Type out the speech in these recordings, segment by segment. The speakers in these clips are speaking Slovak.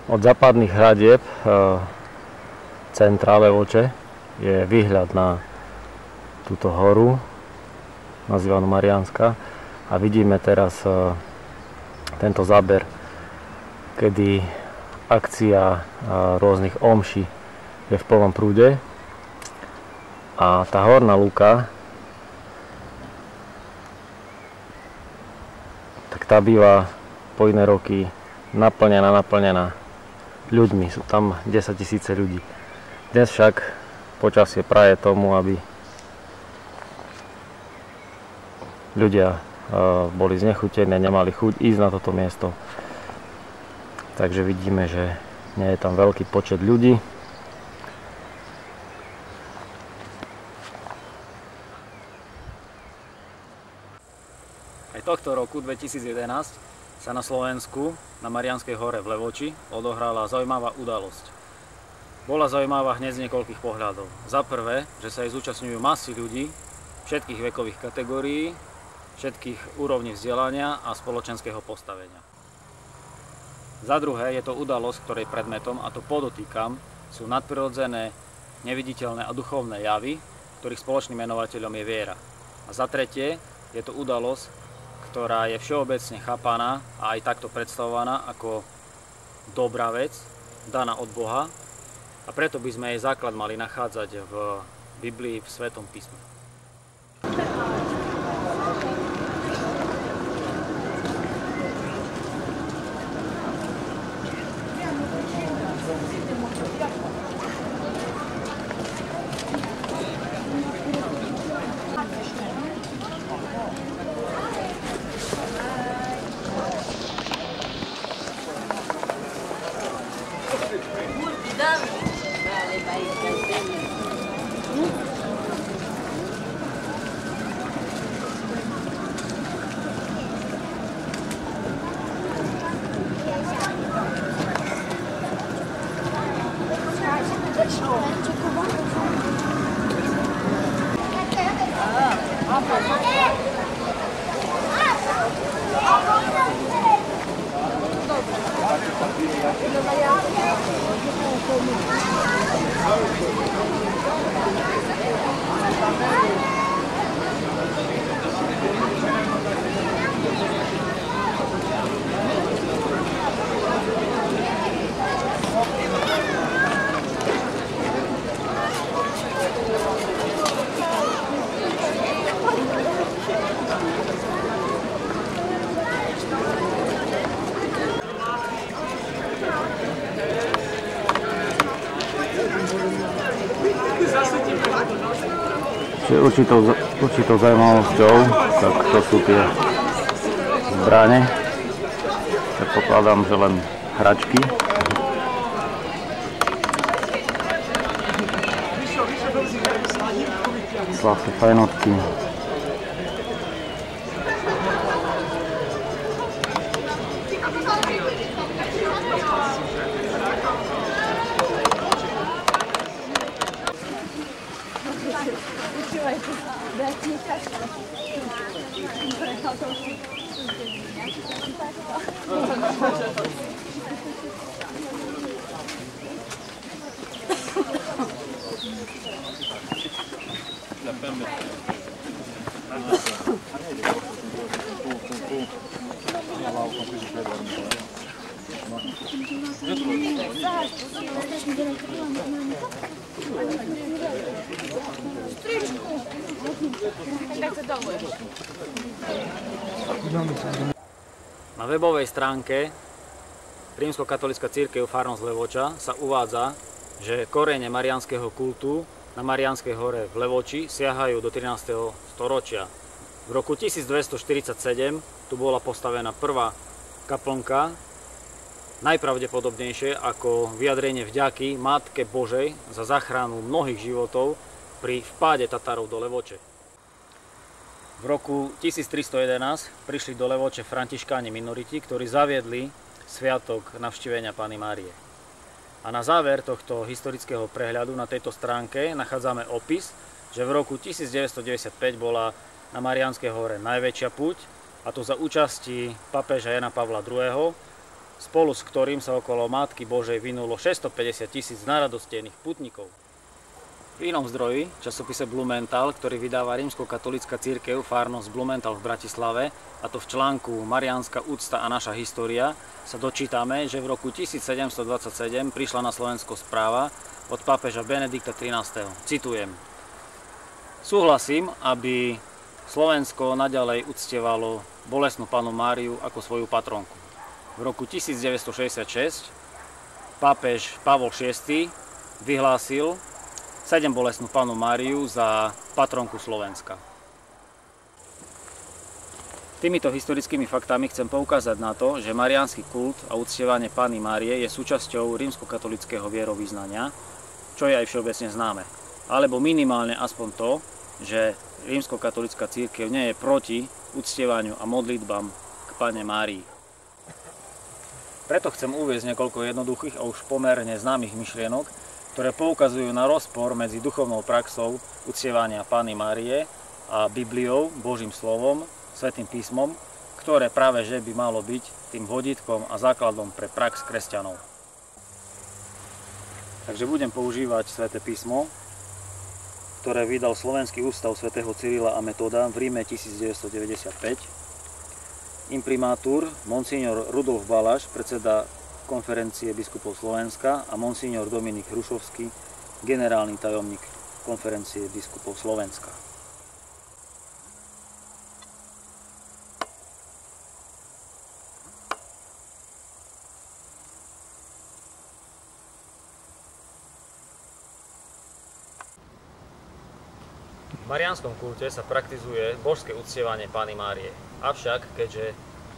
Od západných hradieb centra Levoče je výhľad na túto horu, nazývanú Mariánska, a vidíme teraz tento záber, kedy akcia rôznych omší je v plnom prúde a tá horná lúka, tak tá býva po iné roky naplnená ľuďmi. Sú tam 10 000 ľudí. Dnes však počasie praje tomu, aby ľudia boli znechutení, nemali chuť ísť na toto miesto. Takže vidíme, že nie je tam veľký počet ľudí. Aj tohto roku 2011 sa na Slovensku, na Mariánskej hore v Levoči, odohrala zaujímavá udalosť. Bola zaujímavá hneď z niekoľkých pohľadov. Za prvé, že sa jej zúčastňujú masy ľudí všetkých vekových kategórií, všetkých úrovní vzdelania a spoločenského postavenia. Za druhé, je to udalosť, ktorej predmetom, a to podotýkam, sú nadprirodzené, neviditeľné a duchovné javy, ktorých spoločným menovateľom je viera. A za tretie, je to udalosť, ktorá je všeobecne chápaná a aj takto predstavovaná ako dobrá vec, daná od Boha, a preto by sme jej základ mali nachádzať v Biblii, v Svetom písme. Určitou zaujímavosťou, tak to sú tie zbrane. Predpokladám, že len hračky. Sladké fajnotky. Na webovej stránke Rímskokatolícka cirkev farnosť Levoča sa uvádza, že korene mariánskeho kultu na Mariánskej hore v Levoči siahajú do 13. storočia. V roku 1247 tu bola postavená prvá kaplnka, najpravdepodobnejšie ako vyjadrenie vďaky Matke Božej za záchranu mnohých životov pri vpáde Tatárov do Levoče. V roku 1311 prišli do Levoče františkáni minoriti, ktorí zaviedli sviatok navštívenia Panny Márie. A na záver tohto historického prehľadu na tejto stránke nachádzame opis, že v roku 1995 bola na Mariánskej hore najväčšia púť, a to za účasti pápeža Jana Pavla II. spolu s ktorým sa okolo Matky Božej vynulo 650 000 naradostených putníkov. V inom zdroji, časopise Blumenthal, ktorý vydáva rímskokatolícka cirkev farnosť Blumenthal v Bratislave, a to v článku Mariánska úcta a naša história, sa dočítame, že v roku 1727 prišla na Slovensko správa od pápeža Benedikta XIII. Citujem: Súhlasím, aby Slovensko naďalej uctievalo bolestnú Pannu Máriu ako svoju patronku. V roku 1966 pápež Pavol VI vyhlásil 7 bolestnú Pannu Máriu za patronku Slovenska. Týmito historickými faktami chcem poukázať na to, že mariánsky kult a uctievanie Panny Márie je súčasťou rímskokatolického vierovyznania, čo je aj všeobecne známe. Alebo minimálne aspoň to, že rímskokatolícka cirkev nie je proti uctievaniu a modlitbám k Panne Márii. Preto chcem uviesť niekoľko jednoduchých a už pomerne známych myšlienok, ktoré poukazujú na rozpor medzi duchovnou praxou uctievania Panny Márie a Bibliou, Božím slovom, Svätým písmom, ktoré práve že by malo byť tým vodítkom a základom pre prax kresťanov. Takže budem používať Sväté písmo, ktoré vydal Slovenský ústav svätého Cyrila a Metoda v Ríme 1995. Imprimátur monsignor Rudolf Balaš, predseda Konferencie biskupov Slovenska, a monsignor Dominik Hrušovský, generálny tajomník Konferencie biskupov Slovenska. V mariánskom kulte sa praktizuje božské uctievanie Panny Márie. Avšak, keďže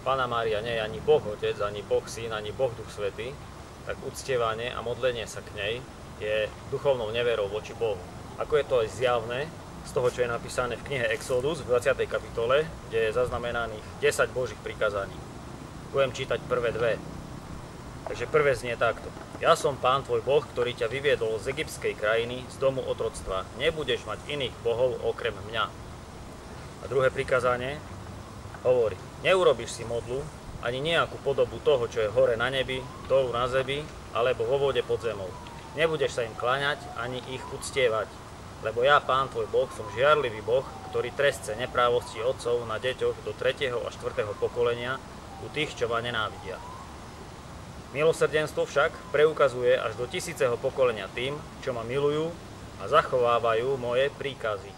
Panna Mária nie je ani Boh Otec, ani Boh Syn, ani Boh Duch Svätý, tak uctievanie a modlenie sa k nej je duchovnou neverou voči Bohu. Ako je to aj zjavné z toho, čo je napísané v knihe Exodus v 20. kapitole, kde je zaznamenaných 10 Božích prikázaní. Budem čítať prvé dve. Takže prvé znie takto. Ja som Pán tvoj Boh, ktorý ťa vyviedol z egyptskej krajiny, z domu otroctva. Nebudeš mať iných bohov okrem mňa. A druhé prikázanie hovorí: neurobíš si modlu, ani nejakú podobu toho, čo je hore na nebi, dolu na zemi, alebo vo vode pod zemou. Nebudeš sa im kláňať, ani ich uctievať. Lebo ja, Pán tvoj Boh, som žiarlivý Boh, ktorý trestce neprávosti otcov na deťoch do 3. a 4. pokolenia u tých, čo ma nenávidia. Milosrdenstvo však preukazuje až do 1000. pokolenia tým, čo ma milujú a zachovávajú moje príkazy.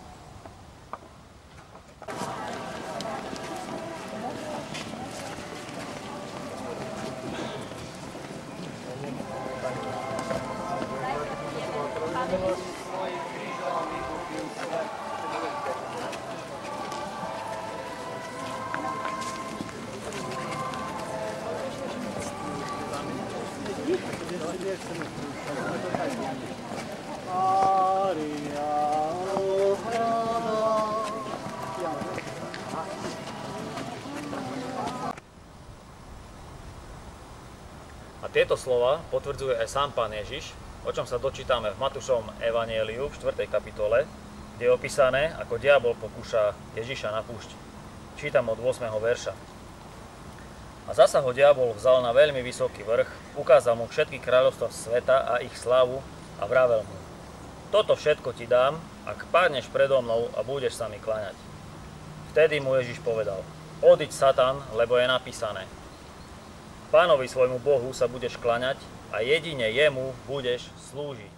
A tieto slova potvrdzuje aj sám Pán Ježiš, o čom sa dočítame v Matúšovom evanjeliu v 4. kapitole, kde je opísané, ako diabol pokúša Ježiša na púšti. Čítam od 8. verša. A zasa ho diabol vzal na veľmi vysoký vrch, ukázal mu všetky kráľovstvá sveta a ich slávu a vravel mu: toto všetko ti dám, ak padneš predo mnou a budeš sa mi kláňať. Vtedy mu Ježiš povedal: odiď, Satan, lebo je napísané: Pánovi svojmu Bohu sa budeš kláňať a jedine jemu budeš slúžiť.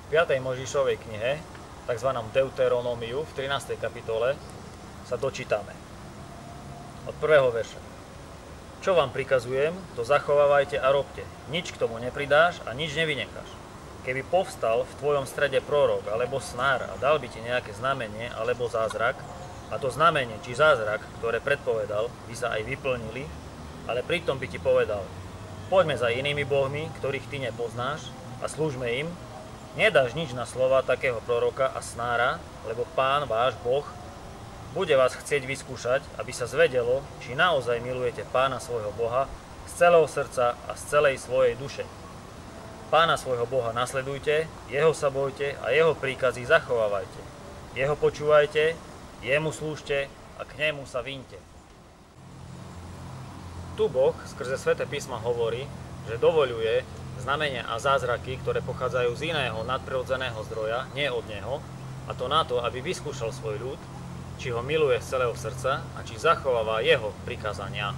V 5. Mojžišovej knihe, tzv. Deuteronómiu, v 13. kapitole, sa dočítame od 1. verša. Čo vám prikazujem, to zachovávajte a robte. Nič k tomu nepridáš a nič nevynecháš. Keby povstal v tvojom strede prorok alebo snár a dal by ti nejaké znamenie alebo zázrak, a to znamenie či zázrak, ktoré predpovedal, by sa aj vyplnili, ale pritom by ti povedal: poďme za inými bohmi, ktorých ty nepoznáš, a slúžme im, nedáš nič na slova takého proroka a snára, lebo Pán, váš Boh, bude vás chcieť vyskúšať, aby sa zvedelo, či naozaj milujete Pána svojho Boha z celého srdca a z celej svojej duše. Pána svojho Boha nasledujte, jeho sa bojte a jeho príkazy zachovávajte. Jeho počúvajte, jemu slúžte a k nemu sa viňte. Tu Boh skrze Sväté písma hovorí, že dovoľuje znamenia a zázraky, ktoré pochádzajú z iného nadprirodzeného zdroja, nie od Neho, a to na to, aby vyskúšal svoj ľud, či ho miluje z celého srdca a či zachováva jeho prikázania.